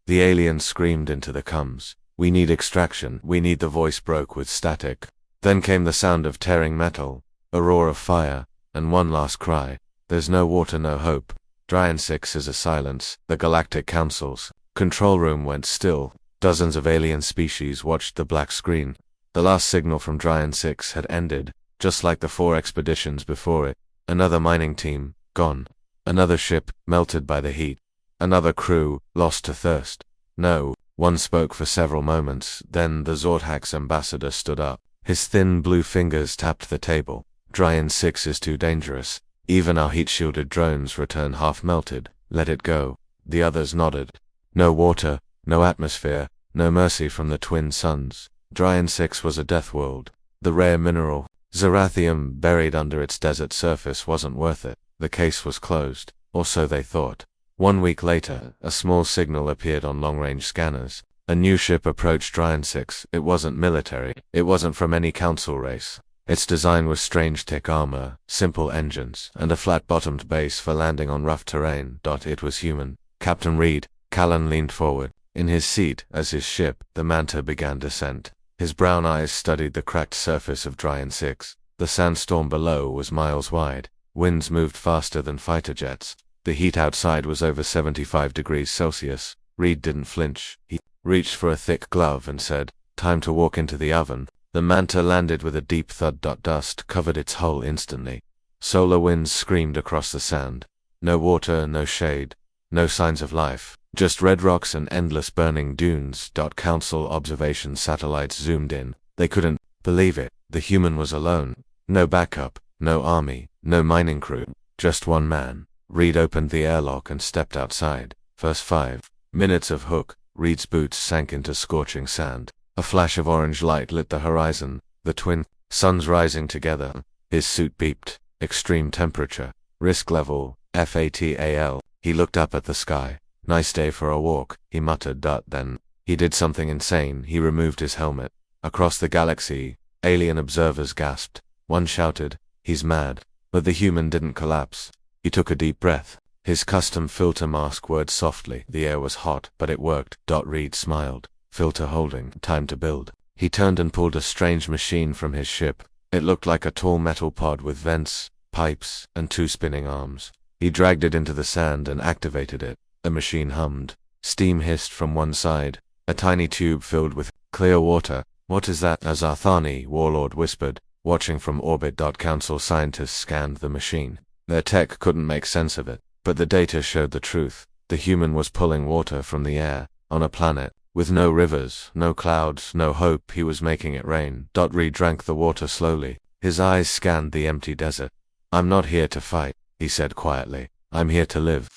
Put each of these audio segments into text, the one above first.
The alien screamed into the comms. "We need extraction, we need." The voice broke with static. Then came the sound of tearing metal, a roar of fire, and one last cry. "There's no water, no hope." Dryan 6 is a silence. The Galactic Council's control room went still. Dozens of alien species watched the black screen. The last signal from Dryan 6 had ended, just like the 4 expeditions before it. Another mining team, gone. Another ship, melted by the heat. Another crew, lost to thirst. No, one spoke for several moments, then the Zorthak's ambassador stood up. His thin blue fingers tapped the table. Dryan 6 is too dangerous. Even our heat-shielded drones return half-melted. Let it go. The others nodded. No water, no atmosphere, no mercy from the twin suns. Dryan 6 was a death world. The rare mineral, Zerathium, buried under its desert surface wasn't worth it. The case was closed, or so they thought. 1 week later, a small signal appeared on long-range scanners. A new ship approached Dryan 6. It wasn't military. It wasn't from any council race. Its design was strange thick armor, simple engines, and a flat-bottomed base for landing on rough terrain. It was human. Captain Reed. Callan leaned forward. In his seat, as his ship, the Manta began descent. His brown eyes studied the cracked surface of Dryan 6. The sandstorm below was miles wide. Winds moved faster than fighter jets. The heat outside was over 75 degrees Celsius. Reed didn't flinch. He reached for a thick glove and said, "Time to walk into the oven." The Manta landed with a deep thud. Dust covered its hull instantly. Solar winds screamed across the sand. No water, no shade, no signs of life. Just red rocks and endless burning dunes. Council observation satellites zoomed in. They couldn't believe it. The human was alone. No backup, no army, no mining crew. Just one man. Reed opened the airlock and stepped outside. First 5 minutes of hook. Reed's boots sank into scorching sand. A flash of orange light lit the horizon. The twin suns rising together. His suit beeped. Extreme temperature. Risk level, FATAL. He looked up at the sky. "Nice day for a walk," he muttered. Then he did something insane. He removed his helmet. Across the galaxy, alien observers gasped. One shouted, "He's mad." But the human didn't collapse. He took a deep breath. His custom filter mask whirred softly. The air was hot, but it worked. Reed smiled. Filter holding. Time to build. He turned and pulled a strange machine from his ship. It looked like a tall metal pod with vents, pipes, and 2 spinning arms. He dragged it into the sand and activated it. The machine hummed. Steam hissed from one side. A tiny tube filled with clear water. "What is that?" a Zarthani warlord whispered, watching from orbit. Council scientists scanned the machine. Their tech couldn't make sense of it, but the data showed the truth. The human was pulling water from the air, on a planet, with no rivers, no clouds, no hope. He was making it rain. Reed drank the water slowly. His eyes scanned the empty desert. "I'm not here to fight," he said quietly. "I'm here to live."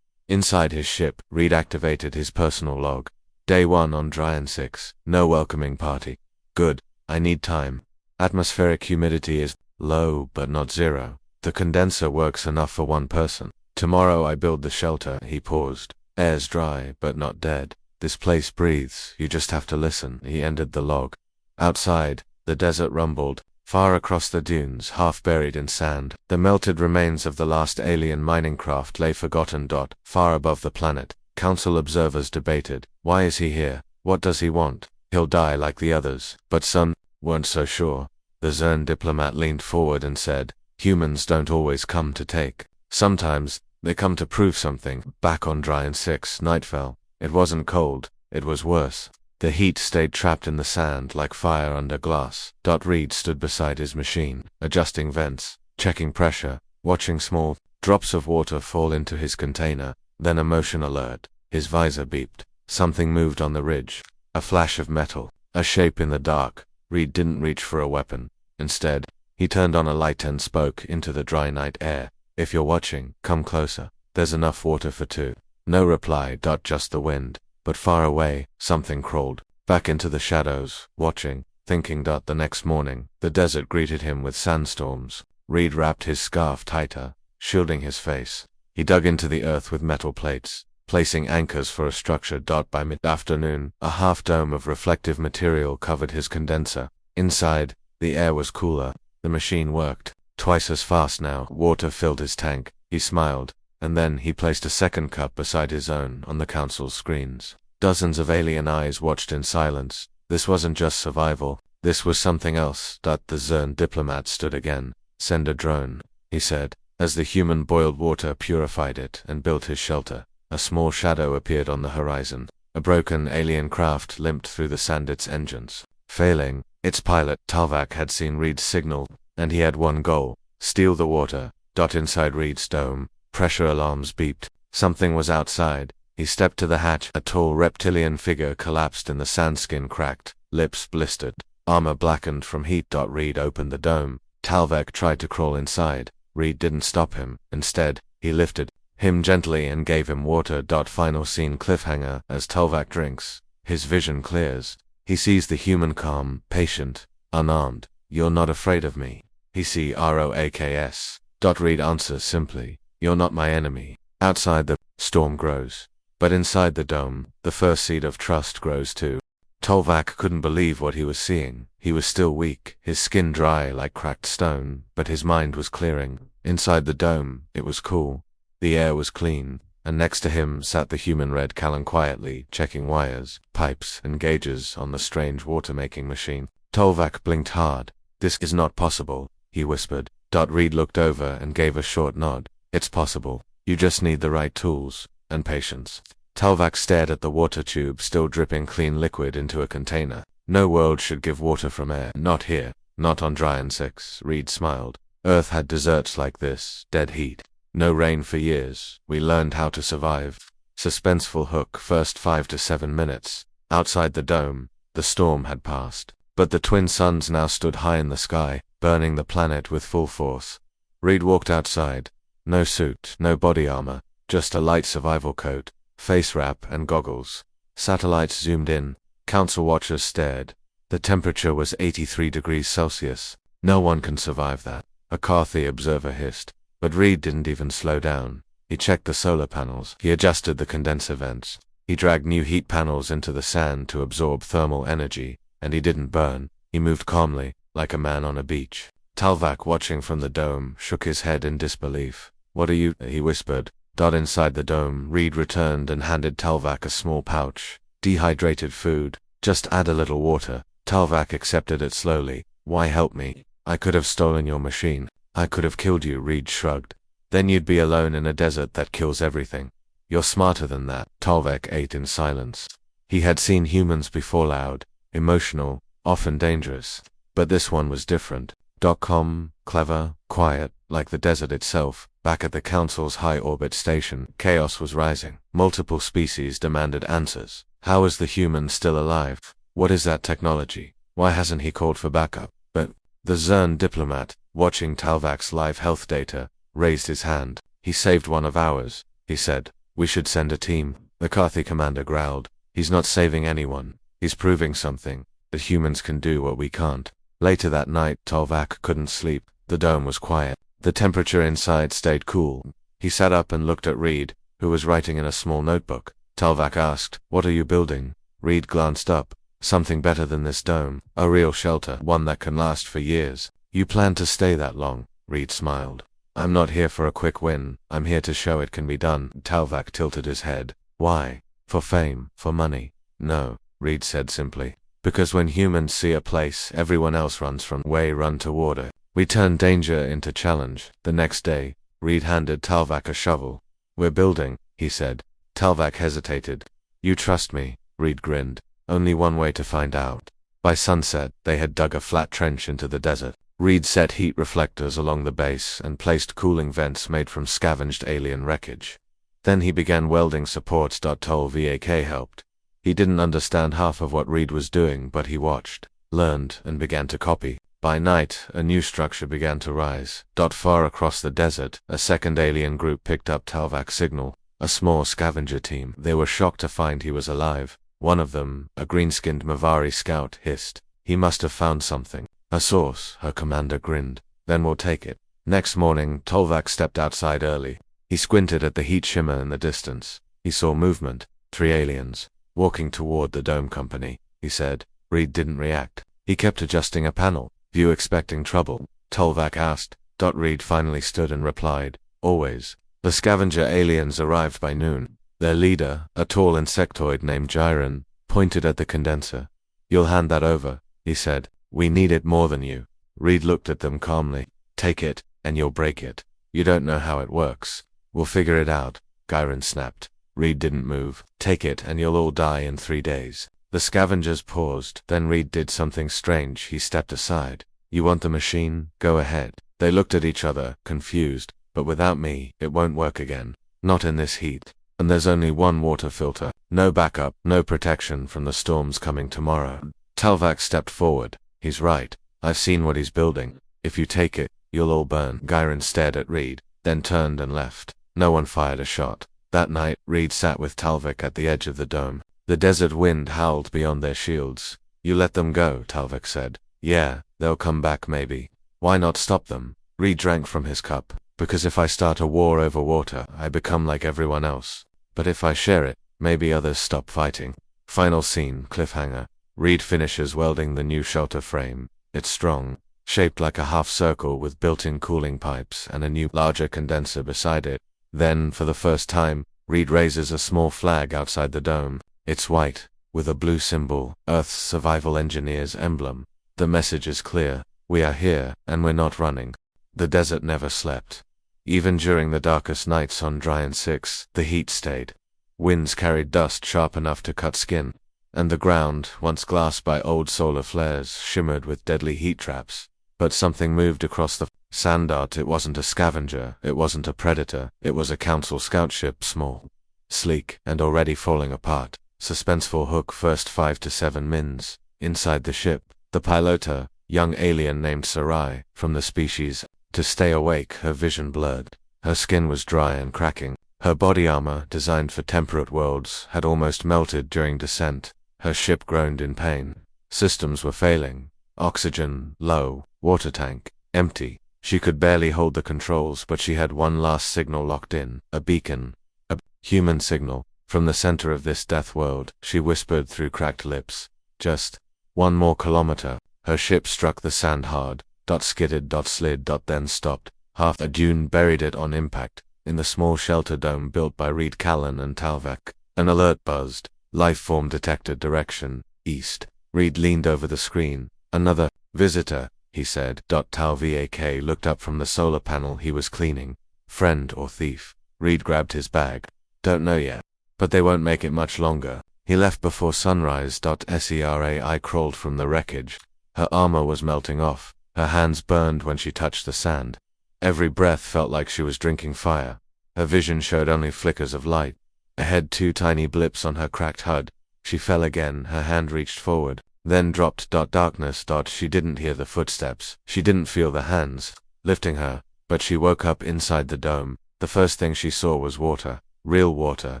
Inside his ship, Reed activated his personal log. Day 1 on Dryan 6. No welcoming party. Good. I need time. Atmospheric humidity is low, but not zero. The condenser works enough for 1 person. Tomorrow I build the shelter. He paused. Air's dry, but not dead. This place breathes. You just have to listen. He ended the log. Outside, the desert rumbled. Far across the dunes, half buried in sand, the melted remains of the last alien mining craft lay forgotten. Far above the planet, council observers debated. Why is he here? What does he want? He'll die like the others. But some weren't so sure. The Zern diplomat leaned forward and said, "Humans don't always come to take. Sometimes, they come to prove something." Back on Dryan 6, night fell. It wasn't cold. It was worse. The heat stayed trapped in the sand like fire under glass. Reed stood beside his machine, adjusting vents, checking pressure, watching small drops of water fall into his container. Then a motion alert. His visor beeped. Something moved on the ridge. A flash of metal. A shape in the dark. Reed didn't reach for a weapon. Instead, he turned on a light and spoke into the dry night air. "If you're watching, come closer. There's enough water for 2. No reply. Just the wind. But far away, something crawled back into the shadows, watching, thinking. The next morning, the desert greeted him with sandstorms. Reed wrapped his scarf tighter, shielding his face. He dug into the earth with metal plates, placing anchors for a structure. By mid-afternoon, a half-dome of reflective material covered his condenser. Inside, the air was cooler. The machine worked, twice as fast now. Water filled his tank. He smiled. And then he placed a second cup beside his own on the council's screens. Dozens of alien eyes watched in silence. This wasn't just survival. This was something else. The Zern diplomat stood again. Send a drone, he said, as the human boiled water purified it and built his shelter. A small shadow appeared on the horizon. A broken alien craft limped through the sand, its engines failing. Its pilot, Talvak, had seen Reed's signal, and he had one goal: steal the water. Inside Reed's dome, pressure alarms beeped. Something was outside. He stepped to the hatch. A tall reptilian figure collapsed in the sand, skin cracked, lips blistered, armor blackened from heat. Reed opened the dome. Talvak tried to crawl inside. Reed didn't stop him. Instead, he lifted him gently and gave him water. Final scene cliffhanger. As Talvak drinks, his vision clears. He sees the human calm, patient, unarmed. You're not afraid of me. He see ROAKS. Reed answers simply, you're not my enemy. Outside, the storm grows. But inside the dome, the first seed of trust grows too. Talvak couldn't believe what he was seeing. He was still weak, his skin dry like cracked stone, but his mind was clearing. Inside the dome, it was cool. The air was clean, and next to him sat the human Red Callan quietly, checking wires, pipes, and gauges on the strange water-making machine. Talvak blinked hard. This is not possible, he whispered. Reed looked over and gave a short nod. It's possible. You just need the right tools and patience. Talvak stared at the water tube, still dripping clean liquid into a container. No world should give water from air. Not here. Not on Dryan 6. Reed smiled. Earth had deserts like this, dead heat. No rain for years. We learned how to survive. Suspenseful hook. First 5 to 7 minutes. Outside the dome, the storm had passed. But the twin suns now stood high in the sky, burning the planet with full force. Reed walked outside. No suit, no body armor, just a light survival coat, face wrap, and goggles. Satellites zoomed in. Council watchers stared. The temperature was 83 degrees Celsius. No one can survive that, a Carthy observer hissed. But Reed didn't even slow down. He checked the solar panels. He adjusted the condenser vents. He dragged new heat panels into the sand to absorb thermal energy, and he didn't burn. He moved calmly, like a man on a beach. Talvak, watching from the dome, shook his head in disbelief. What are you? He whispered. Inside the dome, Reed returned and handed Talvak a small pouch. Dehydrated food. Just add a little water. Talvak accepted it slowly. Why help me? I could have stolen your machine. I could have killed you, Reed shrugged. Then you'd be alone in a desert that kills everything. You're smarter than that. Talvak ate in silence. He had seen humans before, loud, emotional, often dangerous. But this one was different. Calm, clever, quiet, like the desert itself. Back at the Council's high-orbit station, chaos was rising. Multiple species demanded answers. How is the human still alive? What is that technology? Why hasn't he called for backup? But the Zern diplomat, watching Talvak's live health data, raised his hand. He saved one of ours, he said. We should send a team. The Carthy commander growled. He's not saving anyone. He's proving something, that humans can do what we can't. Later that night, Talvak couldn't sleep. The dome was quiet. The temperature inside stayed cool. He sat up and looked at Reed, who was writing in a small notebook. Talvak asked, "What are you building?" Reed glanced up. "Something better than this dome. A real shelter, one that can last for years." "You plan to stay that long?" Reed smiled. "I'm not here for a quick win. I'm here to show it can be done." Talvak tilted his head. "Why? For fame? For money?" "No," Reed said simply. "Because when humans see a place everyone else runs from, we run toward it. We turn danger into challenge." The next day, Reed handed Talvak a shovel. "We're building," he said. Talvak hesitated. "You trust me?" Reed grinned. "Only one way to find out." By sunset, they had dug a flat trench into the desert. Reed set heat reflectors along the base and placed cooling vents made from scavenged alien wreckage. Then he began welding supports. Talvak helped. He didn't understand half of what Reed was doing, but he watched, learned, and began to copy. By night, a new structure began to rise. Far across the desert, a second alien group picked up Talvak's signal. A small scavenger team. They were shocked to find he was alive. One of them, a green-skinned Mavari scout, hissed. "He must have found something." "A source," her commander grinned. "Then we'll take it." Next morning, Talvak stepped outside early. He squinted at the heat shimmer in the distance. He saw movement. 3 aliens. "Walking toward the dome company," he said. Reed didn't react. He kept adjusting a panel. "You expecting trouble?" Talvak asked. Reed finally stood and replied, "Always." The scavenger aliens arrived by noon. Their leader, a tall insectoid named Gyron, pointed at the condenser. "You'll hand that over," he said. "We need it more than you." Reed looked at them calmly. "Take it, and you'll break it. You don't know how it works." "We'll figure it out," Gyron snapped. Reed didn't move. "Take it, and you'll all die in 3 days. The scavengers paused, then Reed did something strange. He stepped aside. "You want the machine? Go ahead." They looked at each other, confused. "But without me, it won't work again. Not in this heat. And there's only one water filter. No backup, no protection from the storms coming tomorrow." Talvak stepped forward. "He's right. I've seen what he's building. If you take it, you'll all burn." Gyron stared at Reed, then turned and left. No one fired a shot. That night, Reed sat with Talvik at the edge of the dome. The desert wind howled beyond their shields. "You let them go," Talvik said. "Yeah, they'll come back maybe. Why not stop them?" Reed drank from his cup. "Because if I start a war over water, I become like everyone else. But if I share it, maybe others stop fighting." Final scene, cliffhanger. Reed finishes welding the new shelter frame. It's strong, shaped like a half circle with built-in cooling pipes and a new, larger condenser beside it. Then, for the first time, Reed raises a small flag outside the dome. It's white, with a blue symbol, Earth's Survival Engineers emblem. The message is clear. We are here, and we're not running. The desert never slept. Even during the darkest nights on Dryan 6, the heat stayed. Winds carried dust sharp enough to cut skin. And the ground, once glassed by old solar flares, shimmered with deadly heat traps. But something moved across the sand dart. It wasn't a scavenger, it wasn't a predator, it was a council scout ship, small, sleek, and already falling apart. Suspenseful hook first 5 to 7 mins. Inside the ship, the pilota, young alien named Sarai, from the species. To stay awake, her vision blurred. Her skin was dry and cracking. Her body armor, designed for temperate worlds, had almost melted during descent. Her ship groaned in pain. Systems were failing. Oxygen, low. Water tank, empty. She could barely hold the controls, but she had one last signal locked in. A beacon. A human signal. From the center of this death world, she whispered through cracked lips. "Just 1 more kilometer." Her ship struck the sand hard. Skidded, slid, then stopped. Half a dune buried it on impact. In the small shelter dome built by Reed, Callan, and Talvak, an alert buzzed. Life form detected, direction east. Reed leaned over the screen. "Another visitor," he said. Talvak looked up from the solar panel he was cleaning. "Friend or thief?" Reed grabbed his bag. "Don't know yet. But they won't make it much longer." He left before sunrise. Serai crawled from the wreckage. Her armor was melting off. Her hands burned when she touched the sand. Every breath felt like she was drinking fire. Her vision showed only flickers of light. Ahead, 2 tiny blips on her cracked HUD. She fell again. Her hand reached forward, then dropped. Darkness. She didn't hear the footsteps. She didn't feel the hands lifting her. But she woke up inside the dome. The first thing she saw was water. Real water,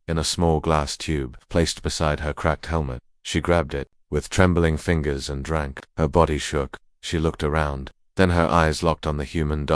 in a small glass tube, placed beside her cracked helmet. She grabbed it, with trembling fingers, and drank. Her body shook. She looked around. Then her eyes locked on the human.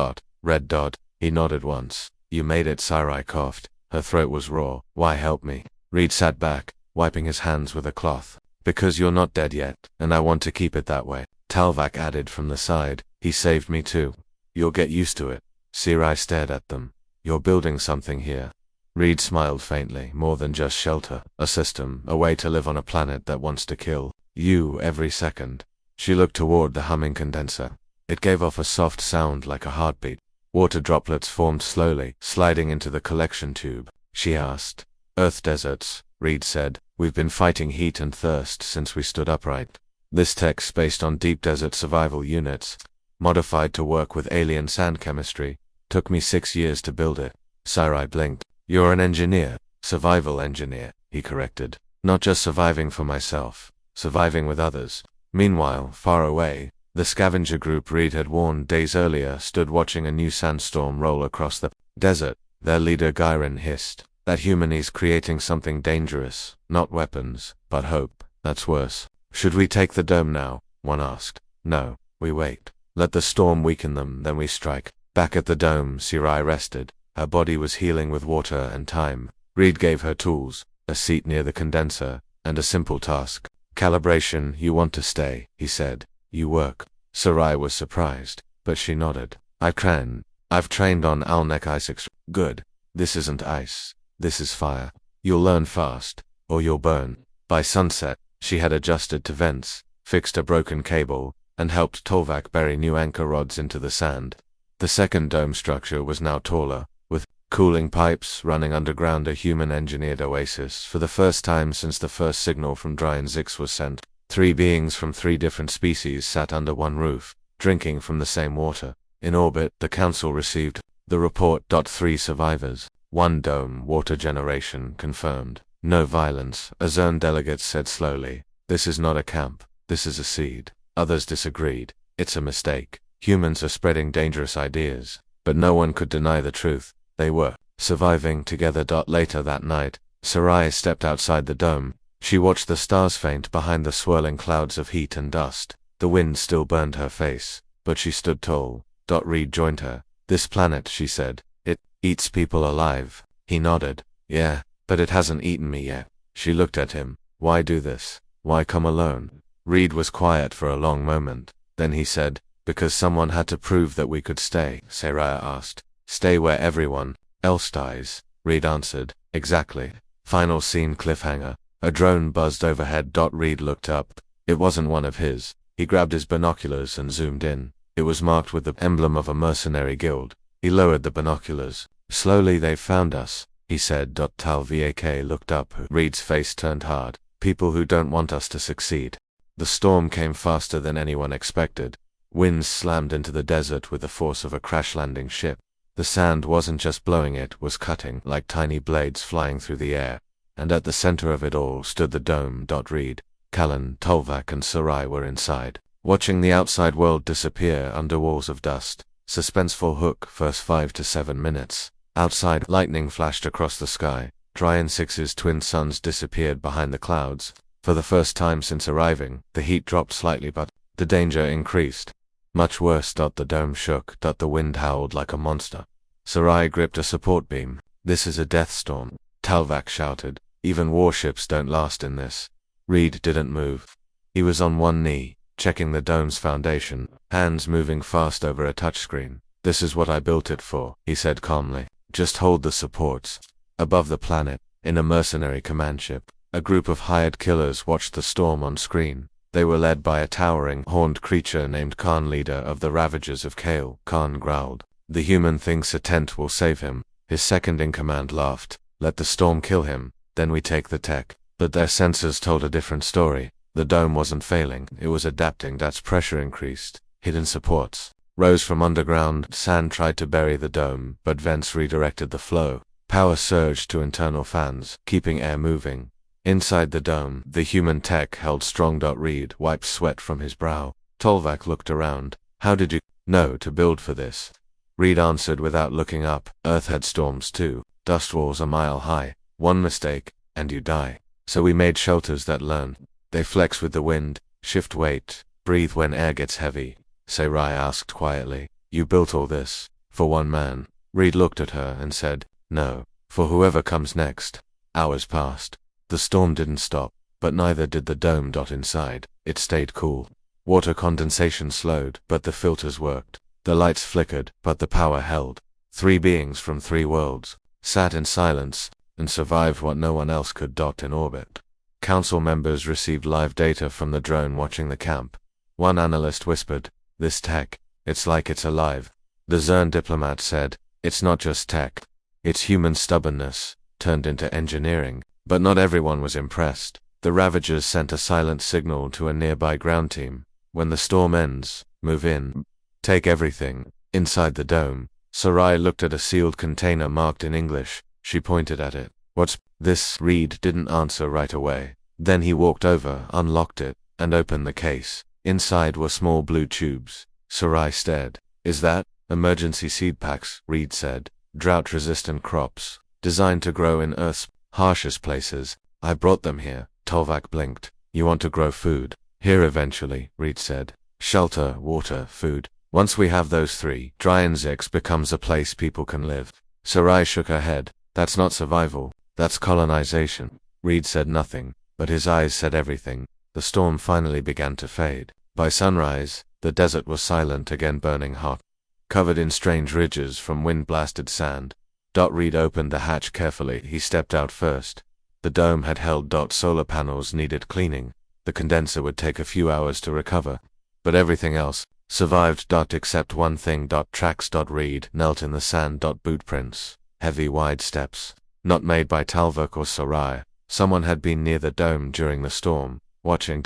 Red dot. He nodded once. "You made it," Sarai coughed. Her throat was raw. "Why help me?" Reed sat back, wiping his hands with a cloth. "Because you're not dead yet, and I want to keep it that way." Talvak added from the side. "He saved me too. You'll get used to it." Sarai stared at them. "You're building something here." Reed smiled faintly. "More than just shelter. A system, a way to live on a planet that wants to kill you every second." She looked toward the humming condenser. It gave off a soft sound like a heartbeat. Water droplets formed slowly, sliding into the collection tube. She asked. "Earth deserts," Reed said. "We've been fighting heat and thirst since we stood upright. This tech's based on deep desert survival units, modified to work with alien sand chemistry. Took me 6 years to build it." Sarai blinked. "You're an engineer." "Survival engineer," he corrected. "Not just surviving for myself. Surviving with others." Meanwhile, far away, the scavenger group Reed had warned days earlier stood watching a new sandstorm roll across the desert. Their leader Gyron hissed. "That human is creating something dangerous. Not weapons, but hope. That's worse." "Should we take the dome now?" one asked. "No, we wait. Let the storm weaken them, then we strike." Back at the dome, Sarai rested. Her body was healing with water and time. Reed gave her tools, a seat near the condenser, and a simple task. "Calibration. You want to stay," he said. "You work." Sarai was surprised, but she nodded. "I can. I've trained on Alnek ice." "Good. This isn't ice. This is fire." You'll learn fast, or you'll burn. By sunset, she had adjusted to vents, fixed a broken cable, and helped Tolvac bury new anchor rods into the sand. The second dome structure was now taller, with cooling pipes running underground, a human-engineered oasis. For the first time since the first signal from Dryan Zix was sent, 3 beings from 3 different species sat under one roof, drinking from the same water. In orbit, the Council received the report. 3 survivors. 1 dome, water generation confirmed. No violence, a Zern delegate said slowly. This is not a camp, this is a seed. Others disagreed. It's a mistake. Humans are spreading dangerous ideas. But no one could deny the truth. They were surviving together. Later that night, Sarai stepped outside the dome. She watched the stars faint behind the swirling clouds of heat and dust. The wind still burned her face, but she stood tall. Reed joined her. This planet, she said, it eats people alive. He nodded. Yeah, but it hasn't eaten me yet. She looked at him. Why do this? Why come alone? Reed was quiet for a long moment. Then he said, because someone had to prove that we could stay. Sarai asked. Stay where everyone else dies. Reed answered. Exactly. Final scene cliffhanger. A drone buzzed overhead. Reed looked up. It wasn't one of his. He grabbed his binoculars and zoomed in. It was marked with the emblem of a mercenary guild. He lowered the binoculars. Slowly they've found us, he said. Tal Vak looked up. Reed's face turned hard. People who don't want us to succeed. The storm came faster than anyone expected. Winds slammed into the desert with the force of a crash-landing ship. The sand wasn't just blowing, it was cutting like tiny blades flying through the air. And at the center of it all stood the dome. Reed, Callan, Tolvac and Sarai were inside, watching the outside world disappear under walls of dust. Suspenseful hook. First 5 to 7 minutes. Outside, lightning flashed across the sky. Dryan Zix's twin suns disappeared behind the clouds. For the first time since arriving, the heat dropped slightly, but the danger increased. Much worse. The dome shook. The wind howled like a monster. Sarai gripped a support beam. This is a death storm, Talvac shouted. Even warships don't last in this. Reed didn't move. He was on one knee, checking the dome's foundation, hands moving fast over a touchscreen. This is what I built it for, he said calmly. Just hold the supports. Above the planet, in a mercenary command ship, a group of hired killers watched the storm on screen. They were led by a towering, horned creature named Khan, leader of the Ravagers of Kale. Khan growled. The human thinks a tent will save him. His second-in-command laughed. Let the storm kill him, then we take the tech. But their sensors told a different story. The dome wasn't failing, it was adapting. As pressure increased, hidden supports rose from underground. Sand tried to bury the dome, but vents redirected the flow. Power surged to internal fans, keeping air moving. Inside the dome, the human tech held strong. Reed wiped sweat from his brow. Tolvac looked around. How did you know to build for this? Reed answered without looking up. Earth had storms too. Dust walls a mile high. One mistake, and you die. So we made shelters that learn. They flex with the wind, shift weight, breathe when air gets heavy. Sarai asked quietly. You built all this for one man? Reed looked at her and said, no, for whoever comes next. Hours passed. The storm didn't stop, but neither did the dome. Inside, it stayed cool. Water condensation slowed, but the filters worked. The lights flickered, but the power held. 3 beings from 3 worlds sat in silence and survived what no one else could. In orbit, council members received live data from the drone watching the camp. One analyst whispered, this tech, it's like it's alive. The Zern diplomat said, it's not just tech. It's human stubbornness, turned into engineering. But not everyone was impressed. The Ravagers sent a silent signal to a nearby ground team. When the storm ends, move in. Take everything. Inside the dome, Sarai looked at a sealed container marked in English. She pointed at it. What's this? Reed didn't answer right away. Then he walked over, unlocked it, and opened the case. Inside were small blue tubes. Sarai stared. Is that emergency seed packs? Reed said. Drought-resistant crops, designed to grow in Earth's harshest places. I brought them here. Tolvac blinked. You want to grow food? Here eventually, Reed said. Shelter, water, food. Once we have those 3, Dryan Zix becomes a place people can live. Sarai shook her head. That's not survival. That's colonization. Reed said nothing, but his eyes said everything. The storm finally began to fade. By sunrise, the desert was silent again, burning hot, covered in strange ridges from wind-blasted sand. Reed opened the hatch carefully. He stepped out first. The dome had held. Solar panels needed cleaning. The condenser would take a few hours to recover. But everything else survived. Except one thing. Tracks. Reed knelt in the sand. Boot prints. Heavy wide steps. Not made by Talvik or Sarai. Someone had been near the dome during the storm, watching.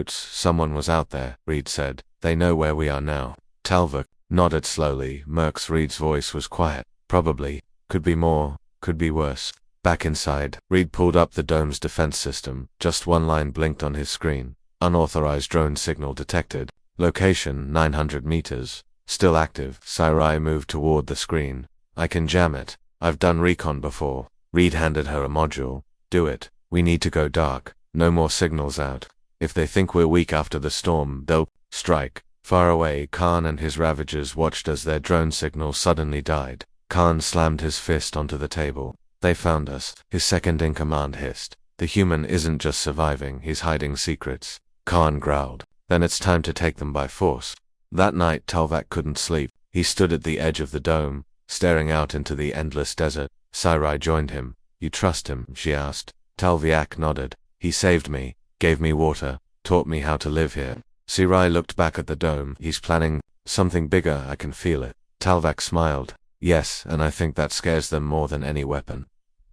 Someone was out there, Reed said. They know where we are now. Talvik nodded slowly. Merck's Reed's voice was quiet. Probably. Could be more. Could be worse. Back inside, Reed pulled up the dome's defense system. Just one line blinked on his screen. Unauthorized drone signal detected. Location 900 meters. Still active. Sarai moved toward the screen. I can jam it. I've done recon before. Reed handed her a module. Do it. We need to go dark. No more signals out. If they think we're weak after the storm, they'll strike. Far away, Khan and his Ravagers watched as their drone signal suddenly died. Khan slammed his fist onto the table. They found us, his second-in-command hissed. The human isn't just surviving, he's hiding secrets. Khan growled. Then it's time to take them by force. That night, Talvik couldn't sleep. He stood at the edge of the dome, staring out into the endless desert. Sarai joined him. You trust him? She asked. Talvik nodded. He saved me, gave me water, taught me how to live here. Sarai looked back at the dome. He's planning something bigger, I can feel it. Talvik smiled. Yes, and I think that scares them more than any weapon.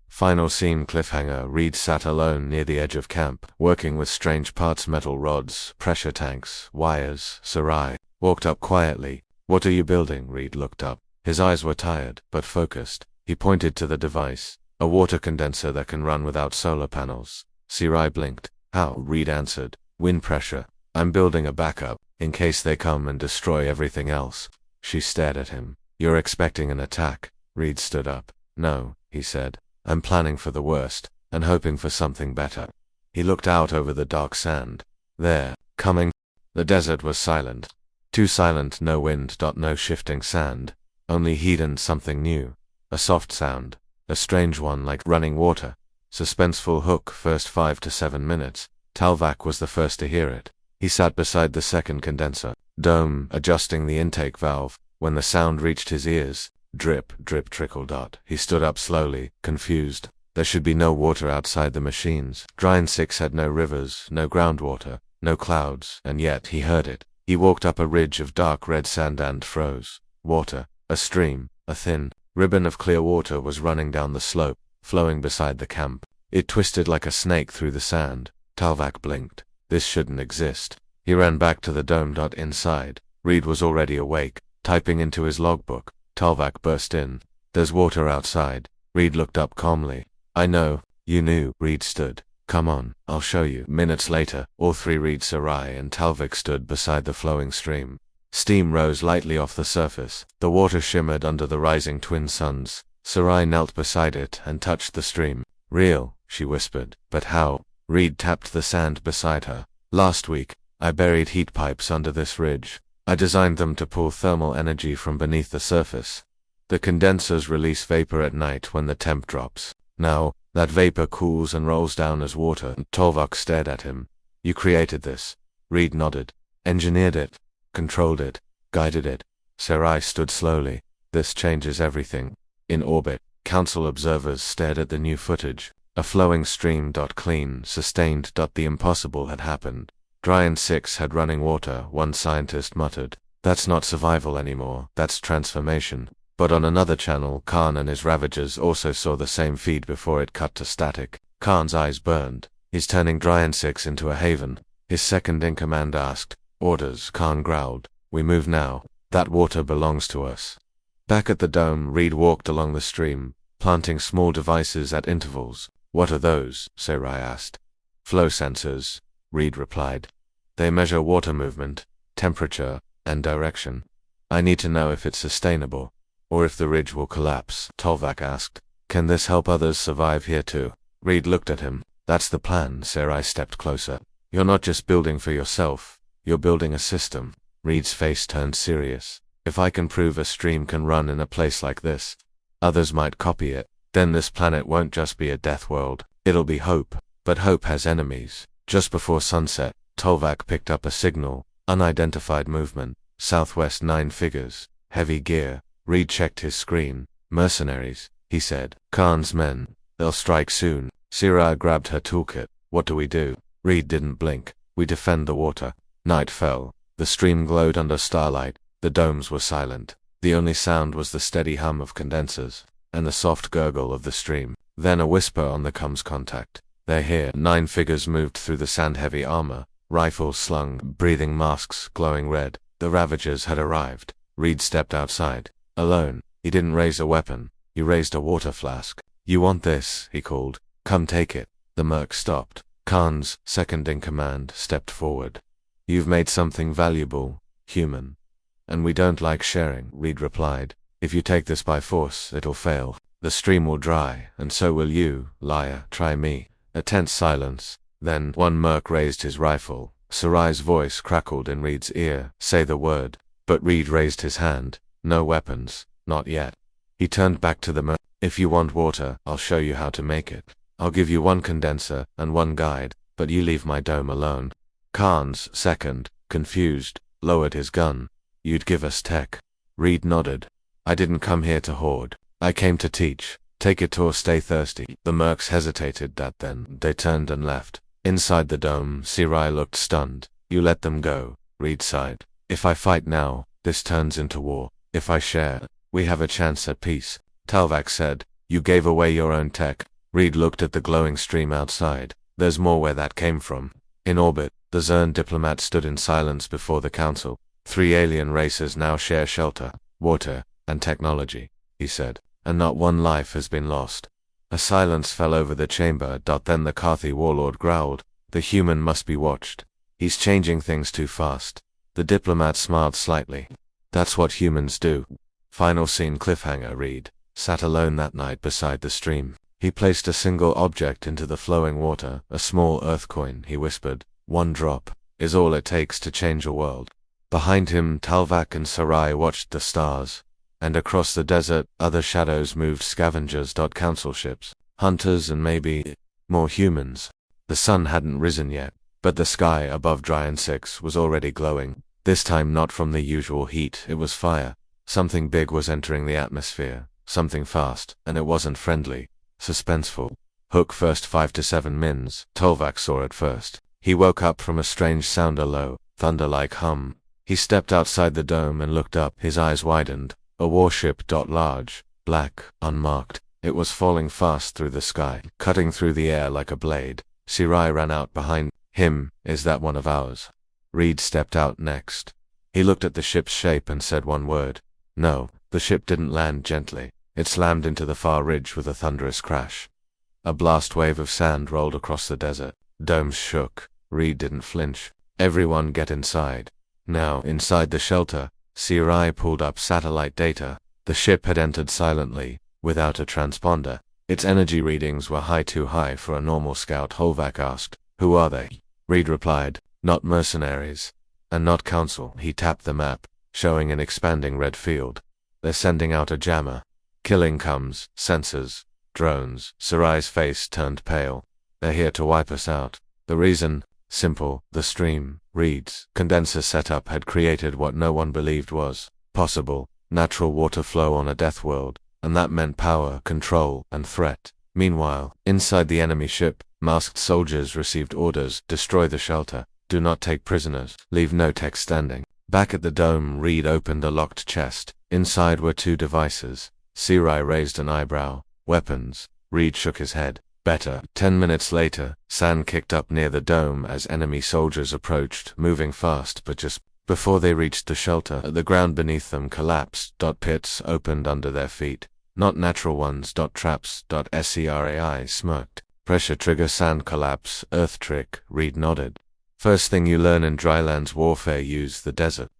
Final scene cliffhanger. Reed sat alone near the edge of camp, working with strange parts, metal rods, pressure tanks, wires. Sarai walked up quietly. What are you building? Reed looked up. His eyes were tired, but focused. He pointed to the device. A water condenser that can run without solar panels. Sarai blinked. How? Reed answered. Wind pressure. I'm building a backup, in case they come and destroy everything else. She stared at him. You're expecting an attack? Reed stood up. No, he said. I'm planning for the worst, and hoping for something better. He looked out over the dark sand. There, coming. The desert was silent. Too silent. No wind. No shifting sand. Only heat and something new. A soft sound. A strange one, like running water. Suspenseful hook. First 5 to 7 minutes. Talvik was the first to hear it. He sat beside the second condenser dome, adjusting the intake valve. When the sound reached his ears, drip, drip, trickle. He stood up slowly, confused. There should be no water outside the machines. Dryan 6 had no rivers, no groundwater, no clouds, and yet he heard it. He walked up a ridge of dark red sand and froze. Water, a stream, a thin ribbon of clear water was running down the slope, flowing beside the camp. It twisted like a snake through the sand. Talvik blinked. This shouldn't exist. He ran back to the dome. Inside, Reed was already awake, typing into his logbook. Talvik burst in. There's water outside. Reed looked up calmly. I know. You knew. Reed stood. Come on, I'll show you. Minutes later, all three, Reed, Sarai, and Talvik, stood beside the flowing stream. Steam rose lightly off the surface. The water shimmered under the rising twin suns. Sarai knelt beside it and touched the stream. Real, she whispered. But how? Reed tapped the sand beside her. Last week, I buried heat pipes under this ridge. I designed them to pull thermal energy from beneath the surface. The condensers release vapor at night when the temp drops. Now, that vapor cools and rolls down as water. Talvik stared at him. You created this. Reed nodded. Engineered it. Controlled it. Guided it. Sarai stood slowly. This changes everything. In orbit, council observers stared at the new footage. A flowing stream. Clean, sustained. The impossible had happened. Dryan 6 had running water, one scientist muttered. That's not survival anymore, that's transformation. But on another channel, Khan and his Ravagers also saw the same feed before it cut to static. Khan's eyes burned. He's turning Dryan 6 into a haven. His second-in-command asked. Orders, Khan growled. We move now. That water belongs to us. Back at the dome, Reed walked along the stream, planting small devices at intervals. What are those? Sarai asked. Flow sensors, Reed replied. They measure water movement, temperature, and direction. I need to know if it's sustainable, or if the ridge will collapse. Talvik asked. Can this help others survive here too? Reed looked at him. That's the plan. Sarai stepped closer. You're not just building for yourself, you're building a system. Reed's face turned serious. If I can prove a stream can run in a place like this, others might copy it. Then this planet won't just be a death world, it'll be hope. But hope has enemies. Just before sunset, Talvik picked up a signal. Unidentified movement. Southwest 9 figures. Heavy gear. Reed checked his screen. Mercenaries, he said. Khan's men. They'll strike soon. Sarai grabbed her toolkit. What do we do? Reed didn't blink. We defend the water. Night fell. The stream glowed under starlight. The domes were silent. The only sound was the steady hum of condensers and the soft gurgle of the stream. Then a whisper on the comms contact. They're here. 9 figures moved through the sand-heavy armor, rifles slung, breathing masks glowing red. The Ravagers had arrived. Reed stepped outside. Alone. He didn't raise a weapon. He raised a water flask. You want this? He called. Come take it. The merc stopped. Khan's, second in command, stepped forward. You've made something valuable, human. And we don't like sharing, Reed replied. If you take this by force, it'll fail. The stream will dry, and so will you, liar. Try me. A tense silence. Then one merc raised his rifle. Sarai's voice crackled in Reed's ear. Say the word. But Reed raised his hand. No weapons. Not yet. He turned back to the merc. If you want water, I'll show you how to make it. I'll give you 1 condenser and 1 guide, but you leave my dome alone. Khan's, second, confused, lowered his gun. You'd give us tech. Reed nodded. I didn't come here to hoard. I came to teach. Take it or stay thirsty. The mercs hesitated. Then they turned and left. Inside the dome, Sarai looked stunned. You let them go, Reed sighed. If I fight now, this turns into war. If I share, we have a chance at peace. Talvak said. You gave away your own tech. Reed looked at the glowing stream outside. There's more where that came from. In orbit, the Zern diplomat stood in silence before the council. 3 alien races now share shelter, water, and technology, he said, and not one life has been lost. A silence fell over the chamber. Then the Carthy warlord growled. The human must be watched. He's changing things too fast. The diplomat smiled slightly. That's what humans do. Final scene cliffhanger. Reed sat alone that night beside the stream. He placed a single object into the flowing water, a small earth coin. He whispered, 1 drop is all it takes to change a world. Behind him, Talvak and Sarai watched the stars, and across the desert, other shadows moved. Scavengers. Council ships, hunters, and maybe more humans. The sun hadn't risen yet, but the sky above Dryan 6 was already glowing. This time not from the usual heat, it was fire. Something big was entering the atmosphere, something fast, and it wasn't friendly. Suspenseful. Hook first 5 to 7 mins, Tolvak saw at first. He woke up from a strange sound, a low, thunder-like hum. He stepped outside the dome and looked up. His eyes widened. A warship. Large, black, unmarked. It was falling fast through the sky, cutting through the air like a blade. Sarai ran out behind him. Is that one of ours? Reed stepped out next. He looked at the ship's shape and said 1 word. No. The ship didn't land gently. It slammed into the far ridge with a thunderous crash. A blast wave of sand rolled across the desert. Domes shook. Reed didn't flinch. Everyone get inside. Now, inside the shelter, Sarai pulled up satellite data. The ship had entered silently, without a transponder. Its energy readings were high, too high for a normal scout. Holvac asked, Who are they? Reed replied, Not mercenaries. And not council. He tapped the map, showing an expanding red field. They're sending out a jammer. Killing comes, sensors, drones. Sarai's face turned pale. They're here to wipe us out. The reason? Simple. The stream, Reed's condenser setup had created what no one believed was possible. Natural water flow on a death world. And that meant power, control, and threat. Meanwhile, inside the enemy ship, masked soldiers received orders. Destroy the shelter. Do not take prisoners. Leave no tech standing. Back at the dome, Reed opened a locked chest. Inside were 2 devices. Sarai raised an eyebrow. Weapons. Reed shook his head. Better. 10 minutes later, sand kicked up near the dome as enemy soldiers approached, moving fast, but just before they reached the shelter, the ground beneath them collapsed. Pits opened under their feet. Not natural ones. Traps. Sarai smirked. Pressure trigger. Sand collapse. Earth trick. Reed nodded. First thing you learn in drylands warfare. Use the desert.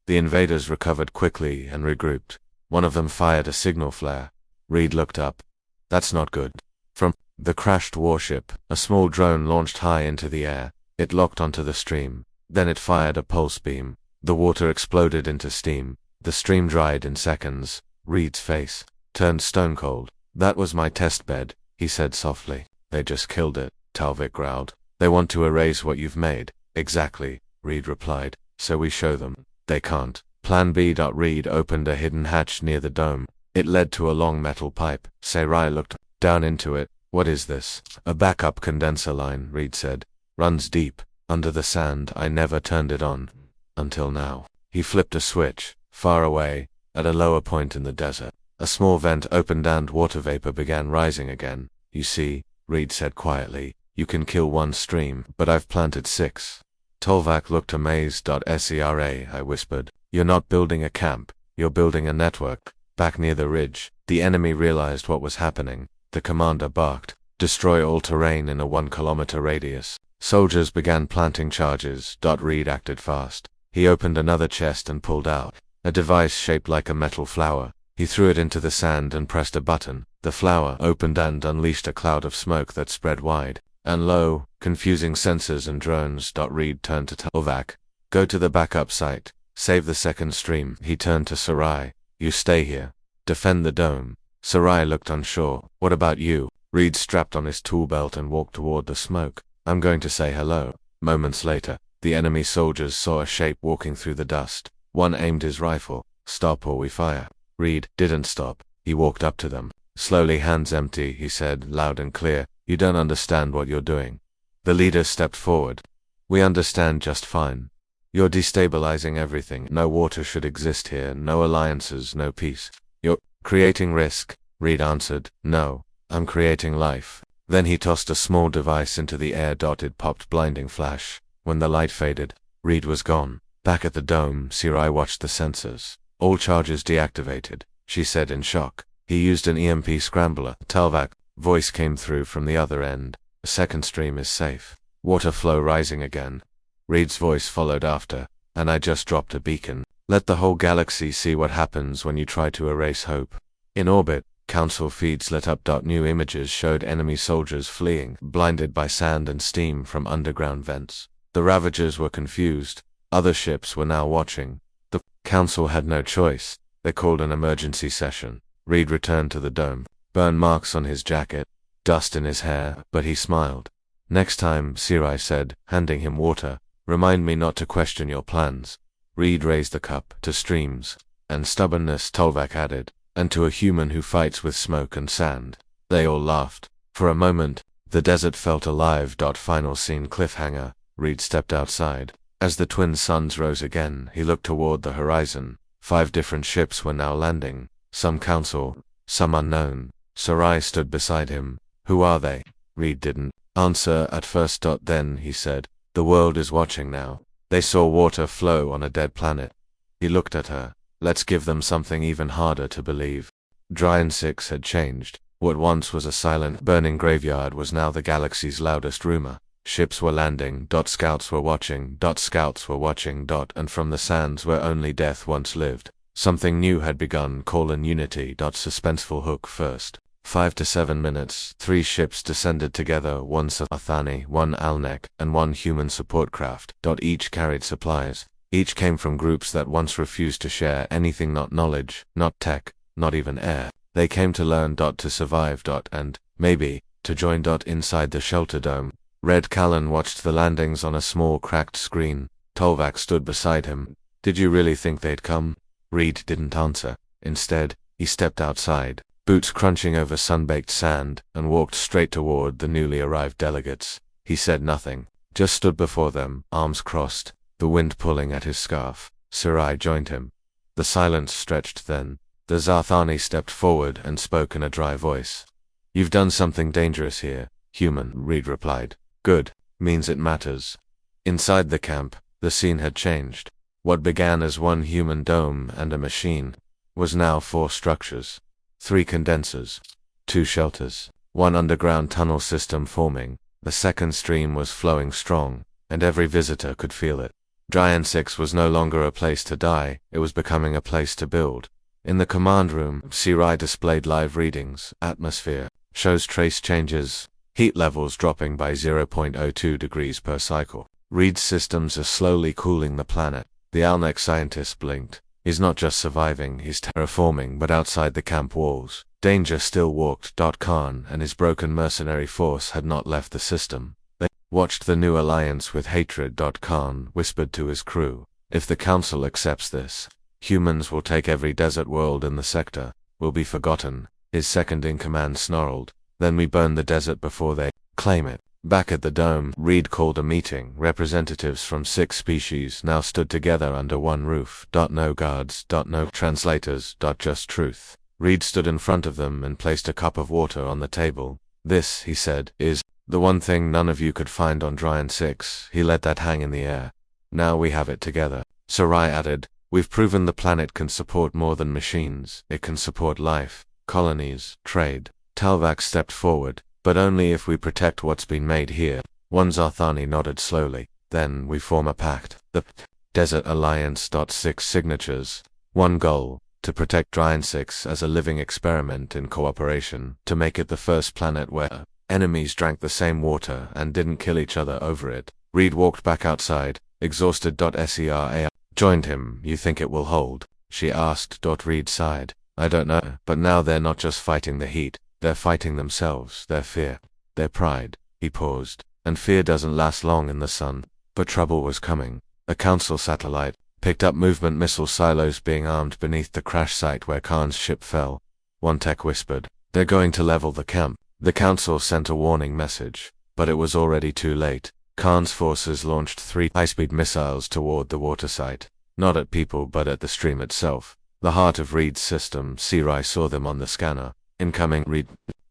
The invaders recovered quickly and regrouped. One of them fired a signal flare. Reed looked up. That's not good. From the crashed warship, a small drone launched high into the air. It locked onto the stream. Then it fired a pulse beam. The water exploded into steam. The stream dried in seconds. Reed's face turned stone cold. That was my test bed, he said softly. They just killed it, Talvik growled. They want to erase what you've made. Exactly, Reed replied. So we show them. They can't. Plan B. Reed opened a hidden hatch near the dome. It led to a long metal pipe. Sarai looked down into it. What is this? A backup condenser line, Reed said. Runs deep, under the sand. I never turned it on. Until now. He flipped a switch, far away, at a lower point in the desert. A small vent opened and water vapor began rising again. You see, Reed said quietly, you can kill one stream, but I've planted 6. Tolvac looked amazed. Sera, I whispered. You're not building a camp, you're building a network. Back near the ridge, the enemy realized what was happening. The commander barked, destroy all terrain in a 1-kilometer radius. Soldiers began planting charges. Reed acted fast. He opened another chest and pulled out a device shaped like a metal flower. He threw it into the sand and pressed a button. The flower opened and unleashed a cloud of smoke that spread wide. And lo, confusing sensors and drones. Reed turned to Tolvac. Go to the backup site. Save the second stream. He turned to Sarai. You stay here. Defend the dome. Sarai looked unsure. What about you? Reed strapped on his tool belt and walked toward the smoke. I'm going to say hello. Moments later, the enemy soldiers saw a shape walking through the dust. One aimed his rifle. Stop or we fire. Reed didn't stop. He walked up to them. Slowly, hands empty, he said, loud and clear, you don't understand what you're doing. The leader stepped forward. We understand just fine. You're destabilizing everything. No water should exist here, no alliances, no peace. You're creating risk, Reed answered. No, I'm creating life. Then he tossed a small device into the air. It popped blinding flash. When the light faded, Reed was gone. Back at the dome, Sarai watched the sensors. All charges deactivated, she said in shock. He used an EMP scrambler. Tolvac, voice came through from the other end. A second stream is safe. Water flow rising again. Reed's voice followed after. And I just dropped a beacon. Let the whole galaxy see what happens when you try to erase hope. In orbit, Council feeds lit up. New images showed enemy soldiers fleeing, blinded by sand and steam from underground vents. The Ravagers were confused. Other ships were now watching. The Council had no choice. They called an emergency session. Reed returned to the dome. Burn marks on his jacket, dust in his hair, but he smiled. Next time, Sarai said, handing him water, remind me not to question your plans. Reed raised the cup to streams and stubbornness, Tolvac added, and to a human who fights with smoke and sand. They all laughed. For a moment, the desert felt alive. Final scene cliffhanger. Reed stepped outside. As the twin suns rose again, he looked toward the horizon. 5 different ships were now landing. Some Council, some unknown. Sarai stood beside him. Who are they? Reed didn't answer at first. Then he said, the world is watching now. They saw water flow on a dead planet. He looked at her. Let's give them something even harder to believe. Dryan 6 had changed. What once was a silent, burning graveyard was now the galaxy's loudest rumor. Ships were landing. Scouts were watching. Scouts were watching. And from the sands where only death once lived, something new had begun. Unity. Suspenseful hook first. 5 to 7 minutes, 3 ships descended together, 1 Sathani, 1 Alnek, and 1 human support craft. Each carried supplies. Each came from groups that once refused to share anything, not knowledge, not tech, not even air. They came to learn. To survive. And, maybe, to join. Inside the shelter dome, Red Callan watched the landings on a small cracked screen. Tolvac stood beside him. Did you really think they'd come? Reed didn't answer. Instead, he stepped outside, boots crunching over sun-baked sand, and walked straight toward the newly arrived delegates. He said nothing, just stood before them, arms crossed, the wind pulling at his scarf. Sarai joined him. The silence stretched then. The Zarthani stepped forward and spoke in a dry voice. You've done something dangerous here, human, Reed replied. Good, means it matters. Inside the camp, the scene had changed. What began as 1 human dome and a machine was now 4 structures. 3 condensers, 2 shelters, 1 underground tunnel system forming. The second stream was flowing strong, and every visitor could feel it. Dryan 6 was no longer a place to die, it was becoming a place to build. In the command room, Sarai displayed live readings. Atmosphere shows trace changes, heat levels dropping by 0.02 degrees per cycle. Reed's systems are slowly cooling the planet. The Alnek scientist blinked. He's not just surviving, he's terraforming, but outside the camp walls. Danger still walked. Khan and his broken mercenary force had not left the system. They watched the new alliance with hatred. Khan whispered to his crew, if the Council accepts this, humans will take every desert world in the sector, will be forgotten. His second-in-command snarled, Then we burn the desert before they claim it. Back at the dome, Reed called a meeting. Representatives from 6 species now stood together under one roof. No guards, no translators, just truth. Reed stood in front of them and placed a cup of water on the table. This, he said, is the one thing none of you could find on Dryan 6. He let that hang in the air. Now we have it together. Sarai added, we've proven the planet can support more than machines. It can support life, colonies, trade. Talvak stepped forward. But only if we protect what's been made here. One Zarthani nodded slowly. Then we form a pact. The Desert Alliance. 6 signatures. One goal. To protect Dryan 6 as a living experiment in cooperation. To make it the first planet where enemies drank the same water and didn't kill each other over it. Reed walked back outside. Exhausted. Serai joined him. You think it will hold? She asked. Reed sighed. I don't know. But now they're not just fighting the heat. They're fighting themselves, their fear, their pride. He paused. And fear doesn't last long in the sun. But trouble was coming. A council satellite picked up movement missile silos being armed beneath the crash site where Khan's ship fell. One tech whispered, they're going to level the camp. The council sent a warning message. But it was already too late. Khan's forces launched 3 high-speed missiles toward the water site. Not at people but at the stream itself. The heart of Reed's system. Sarai saw them on the scanner. Incoming. Reed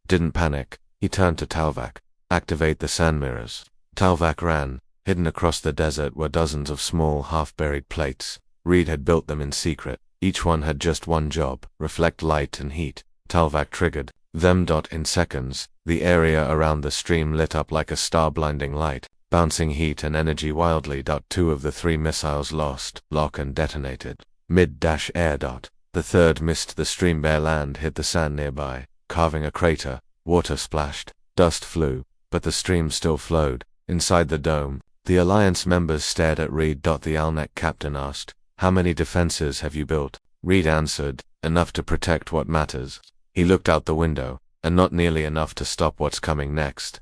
didn't panic. He turned to Talvak. Activate the sand mirrors. Talvak ran. Hidden across the desert were dozens of small, half-buried plates. Reed had built them in secret. Each one had just one job, reflect light and heat. Talvak triggered them. In seconds, the area around the stream lit up like a star-blinding light, bouncing heat and energy wildly. 2 of the 3 missiles lost lock and detonated. Mid-air. The third missed the stream. Bare land hit the sand nearby, carving a crater. Water splashed. Dust flew. But the stream still flowed. Inside the dome, the Alliance members stared at Reed. The Alnec captain asked, how many defenses have you built? Reed answered, enough to protect what matters. He looked out the window, and not nearly enough to stop what's coming next.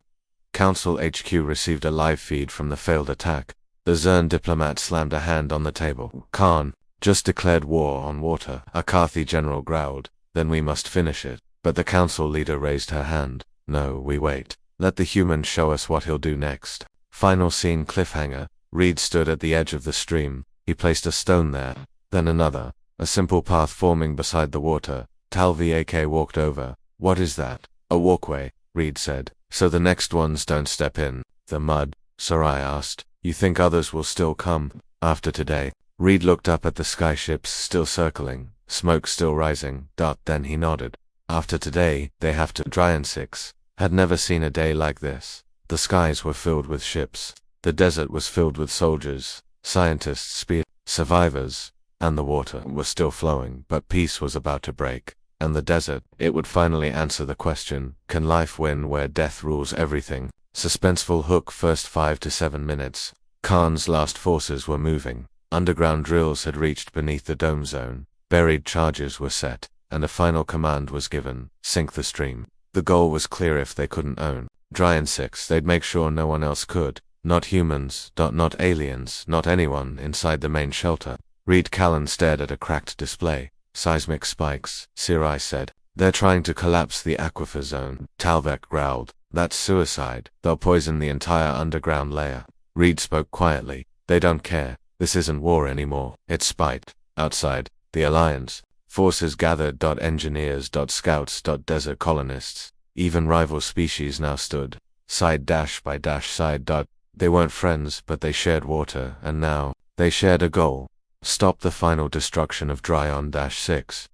Council HQ received a live feed from the failed attack. The Zern diplomat slammed a hand on the table. Khan just declared war on water. A Carthy general growled, then we must finish it. But the council leader raised her hand. No, we wait. Let the human show us what he'll do next. Final scene cliffhanger. Reed stood at the edge of the stream. He placed a stone there, then another. A simple path forming beside the water. Talvak walked over. What is that? A walkway, Reed said. So the next ones don't step in the mud? Sarai asked. You think others will still come after today? Reed looked up at the skyships still circling, smoke still rising. Then he nodded. After today, they have to. Dryan 6 had never seen a day like this. The skies were filled with ships. The desert was filled with soldiers, scientists, survivors, and the water was still flowing. But peace was about to break. And the desert, it would finally answer the question, can life win where death rules everything? Suspenseful hook. First 5 to 7 minutes. Khan's last forces were moving. Underground drills had reached beneath the dome zone. Buried charges were set, and a final command was given, sink the stream. The goal was clear. If they couldn't own Dryan 6, they'd make sure no one else could. Not humans, not aliens, not anyone inside the main shelter. Reed Callan stared at a cracked display. Seismic spikes, Sarai said. They're trying to collapse the aquifer zone. Talvak growled. That's suicide. They'll poison the entire underground layer. Reed spoke quietly. They don't care. This isn't war anymore. It's spite. Outside, the Alliance forces gathered. Engineers, scouts, desert colonists. Even rival species now stood side by side. They weren't friends, but they shared water, and now they shared a goal. Stop the final destruction of Dryan 6.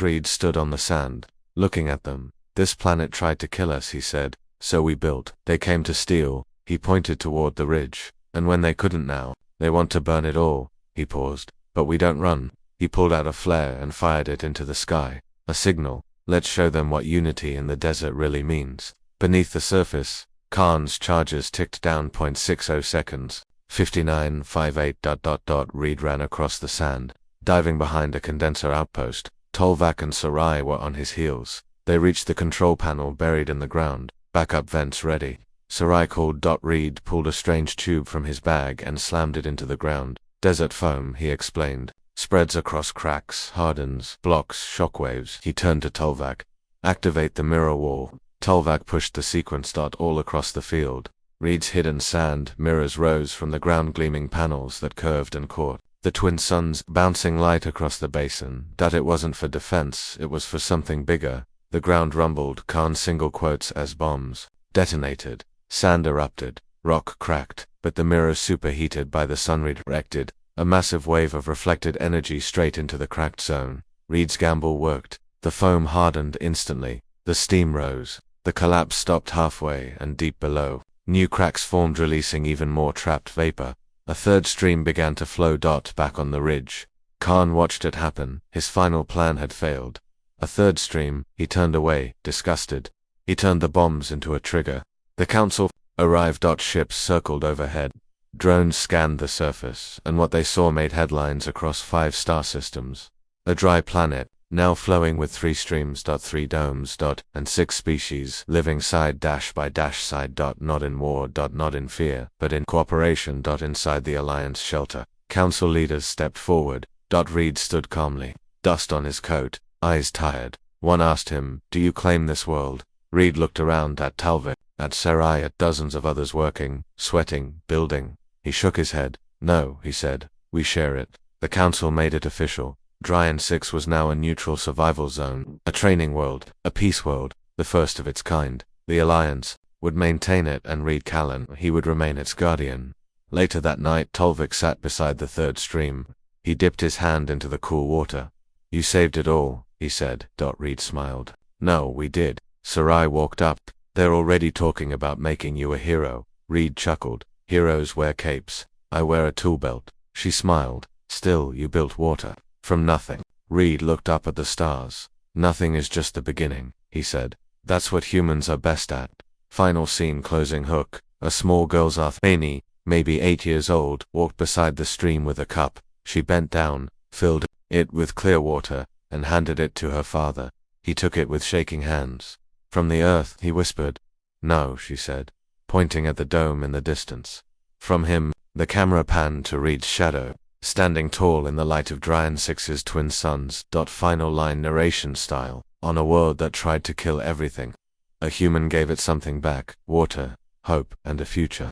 Reed stood on the sand, looking at them. This planet tried to kill us, he said. So we built. They came to steal. He pointed toward the ridge. And when they couldn't now, they want to burn it all. He paused. But we don't run. He pulled out a flare and fired it into the sky. A signal. Let's show them what unity in the desert really means. Beneath the surface, Khan's charges ticked down. 0.60 seconds. 59.58. Reed ran across the sand, diving behind a condenser outpost. Talvak and Sarai were on his heels. They reached the control panel buried in the ground. Backup vents ready. Sarai called. Reed pulled a strange tube from his bag and slammed it into the ground. Desert foam, he explained. Spreads across cracks, hardens, blocks, shockwaves. He turned to Talvak. Activate the mirror wall. Tolvac pushed the sequence dot all across the field. Reed's hidden sand mirrors rose from the ground, gleaming panels that curved and caught the twin suns, bouncing light across the basin. That it wasn't for defense, it was for something bigger. The ground rumbled, Khan's single quotes as bombs detonated. Sand erupted, rock cracked, but the mirrors, superheated by the sun, redirected a massive wave of reflected energy straight into the cracked zone. Reed's gamble worked. The foam hardened instantly. The steam rose. The collapse stopped halfway, and deep below, new cracks formed, releasing even more trapped vapor. A third stream began to flow back on the ridge. Khan watched it happen. His final plan had failed. A third stream. He turned away, disgusted. He turned the bombs into a trigger. The council arrived. Ships circled overhead. Drones scanned the surface, and what they saw made headlines across 5 star systems. A dry planet, now flowing with 3 streams. 3 domes. And 6 species, living side by side. Not in war. Not in fear, but in cooperation. Inside the Alliance shelter. Council leaders stepped forward. Reed stood calmly, dust on his coat, eyes tired. One asked him, "Do you claim this world?" Reed looked around at Talvik, at Sarai, at dozens of others working, sweating, building. He shook his head. "No," he said, "we share it." The council made it official. Dryan 6 was now a neutral survival zone, a training world, a peace world, the first of its kind. The Alliance would maintain it, and Reed Callan, he would remain its guardian. Later that night, Tolvik sat beside the third stream. He dipped his hand into the cool water. "You saved it all," he said. Reed smiled. "No, we did." Sarai walked up. "They're already talking about making you a hero." Reed chuckled. "Heroes wear capes. I wear a tool belt." She smiled. "Still, you built water. From nothing." Reed looked up at the stars. "Nothing is just the beginning," he said. "That's what humans are best at." Final scene, closing hook. A small girl's Arthani, maybe 8 years old, walked beside the stream with a cup. She bent down, filled it with clear water, and handed it to her father. He took it with shaking hands. "From the earth," he whispered. "No," she said, pointing at the dome in the distance. From him, the camera panned to Reed's shadow, standing tall in the light of Dryan 6's twin suns. Final line, narration style. "On a world that tried to kill everything, a human gave it something back: water, hope, and a future."